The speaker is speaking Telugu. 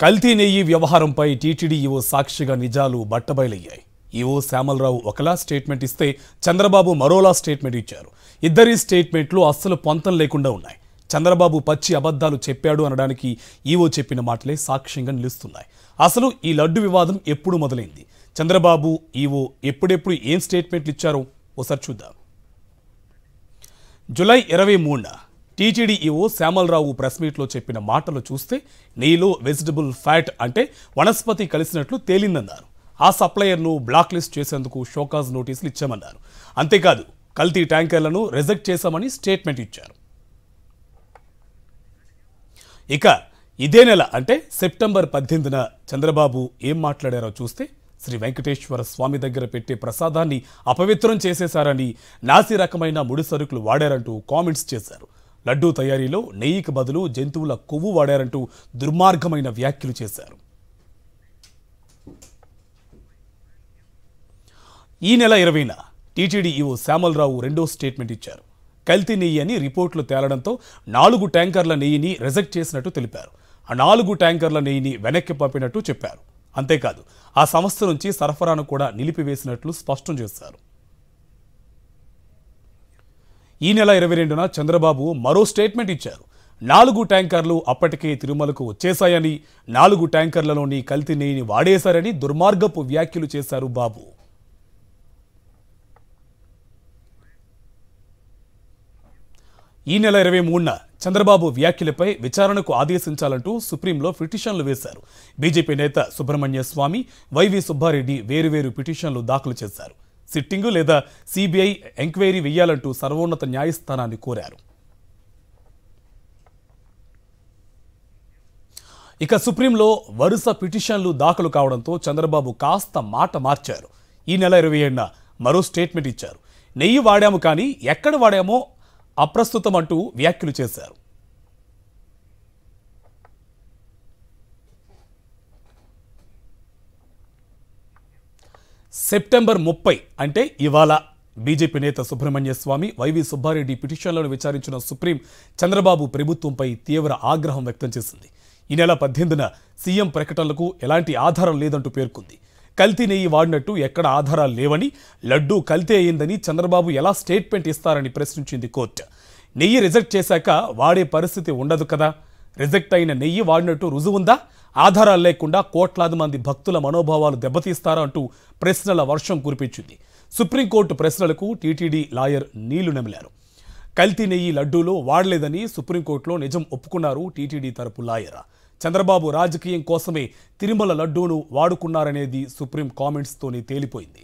కల్తీ నెయ్యి వ్యవహారంపై టీటీడీ ఈవో సాక్షిగా నిజాలు బట్టబయలయ్యాయి. ఈవో శ్యామలరావు ఒకలా స్టేట్మెంట్ ఇస్తే చంద్రబాబు మరోలా స్టేట్మెంట్ ఇచ్చారు. ఇద్దరి స్టేట్మెంట్లు అస్సలు పొంతం లేకుండా ఉన్నాయి. చంద్రబాబు పచ్చి అబద్ధాలు చెప్పాడు అనడానికి ఈవో చెప్పిన మాటలే సాక్ష్యంగా నిలుస్తున్నాయి. అసలు ఈ లడ్డు వివాదం ఎప్పుడు మొదలైంది? చంద్రబాబు ఈవో ఎప్పుడెప్పుడు ఏం స్టేట్మెంట్లు ఇచ్చారో ఒకసారి చూద్దాం. జూలై 23న టీటీడీ ఈవో శ్యామలరావు ప్రెస్ మీట్లో చెప్పిన మాటలు చూస్తే నెయ్యిలో వెజిటబుల్ ఫ్యాట్ అంటే వనస్పతి కలిసినట్లు తేలిందన్నారు. ఆ సప్లయర్ను బ్లాక్ లిస్ట్ చేసేందుకు షోకాజ్ నోటీసులు ఇచ్చామన్నారు. అంతేకాదు కల్తీ ట్యాంకర్లను రిజెక్ట్ చేశామని స్టేట్మెంట్ ఇచ్చారు. ఇక ఇదే నెల అంటే సెప్టెంబర్ 18న చంద్రబాబు ఏం మాట్లాడారో చూస్తే శ్రీ వెంకటేశ్వర స్వామి దగ్గర పెట్టే ప్రసాదాన్ని అపవిత్రం చేసేశారని, నాసి రకమైన ముడి సరుకులు వాడారంటూ కామెంట్స్ చేశారు. లడ్డూ తయారీలో నెయ్యికి బదులు జంతువుల కొవ్వు వాడారంటూ దుర్మార్గమైన వ్యాఖ్యలు చేశారు. ఈ నెల 20న టీటీడీ ఈవో శ్యామలరావు రెండో స్టేట్మెంట్ ఇచ్చారు. కల్తీ నెయ్యి అని రిపోర్టులు తేలడంతో 4 ట్యాంకర్ల నెయ్యిని రిజెక్ట్ చేసినట్టు తెలిపారు. ఆ 4 ట్యాంకర్ల నెయ్యిని వెనక్కి పంపినట్టు చెప్పారు. అంతేకాదు ఆ సంస్థ నుంచి సరఫరాను కూడా నిలిపివేసినట్లు స్పష్టం చేశారు. ఈ నెల 22న చంద్రబాబు మరో స్టేట్మెంట్ ఇచ్చారు. 4 ట్యాంకర్లు అప్పటికే తిరుమలకు వచ్చేశాయని, 4 ట్యాంకర్లలోని కల్తీ నెయ్యిని వాడేశారని దుర్మార్గపు వ్యాఖ్యలు చేశారు బాబు. ఈ నెల 23న చంద్రబాబు వ్యాఖ్యలపై విచారణకు ఆదేశించాలంటూ సుప్రీంలో పిటిషన్లు వేశారు. బీజేపీ నేత సుబ్రహ్మణ్య స్వామి, వైవి సుబ్బారెడ్డి వేరువేరు పిటిషన్లు దాఖలు చేశారు. సిట్టింగు లేదా సిబిఐ ఎంక్వైరీ వేయాలంటూ సర్వోన్నత న్యాయస్థానాన్ని కోరారు. ఇక సుప్రీంలో వరుస పిటిషన్లు దాఖలు కావడంతో చంద్రబాబు కాస్త మాట మార్చారు. ఈ నెల 27న మరో స్టేట్మెంట్ ఇచ్చారు. నెయ్యి వాడాము కానీ ఎక్కడ వాడామో అప్రస్తుతం అంటూ వ్యాఖ్యలు చేశారు. సెప్టెంబర్ 30 అంటే ఇవాళ బీజేపీ నేత సుబ్రహ్మణ్య స్వామి, వైవి సుబ్బారెడ్డి పిటిషన్లను విచారించిన సుప్రీం చంద్రబాబు ప్రభుత్వంపై తీవ్ర ఆగ్రహం వ్యక్తం చేసింది. ఈ నెల 18న సీఎం ప్రకటనలకు ఎలాంటి ఆధారం లేదంటూ పేర్కొంది. కల్తీ నెయ్యి వాడినట్టు ఎక్కడ ఆధారాలు లేవని, లడ్డూ కల్తీ అయిందని చంద్రబాబు ఎలా స్టేట్మెంట్ ఇస్తారని ప్రశ్నించింది కోర్టు. నెయ్యి రిజెక్ట్ చేశాక వాడే పరిస్థితి ఉండదు కదా, రిజెక్ట్ అయిన నెయ్యి వాడినట్టు రుజువుందా? ఆధారాలు లేకుండా కోట్లాది మంది భక్తుల మనోభావాలు దెబ్బతీస్తారా అంటూ ప్రశ్నల వర్షం కురిపించింది. సుప్రీంకోర్టు ప్రశ్నలకు టీటీడీ లాయర్ నీళ్లు నమిలారు. కల్తీ నెయ్యి లడ్డూలో వాడలేదని సుప్రీంకోర్టులో నిజం ఒప్పుకున్నారు టీటీడీ తరపు లాయర్. చంద్రబాబు రాజకీయం కోసమే తిరుమల లడ్డూను వాడుకున్నారనేది సుప్రీం కామెంట్స్తోనే తేలిపోయింది.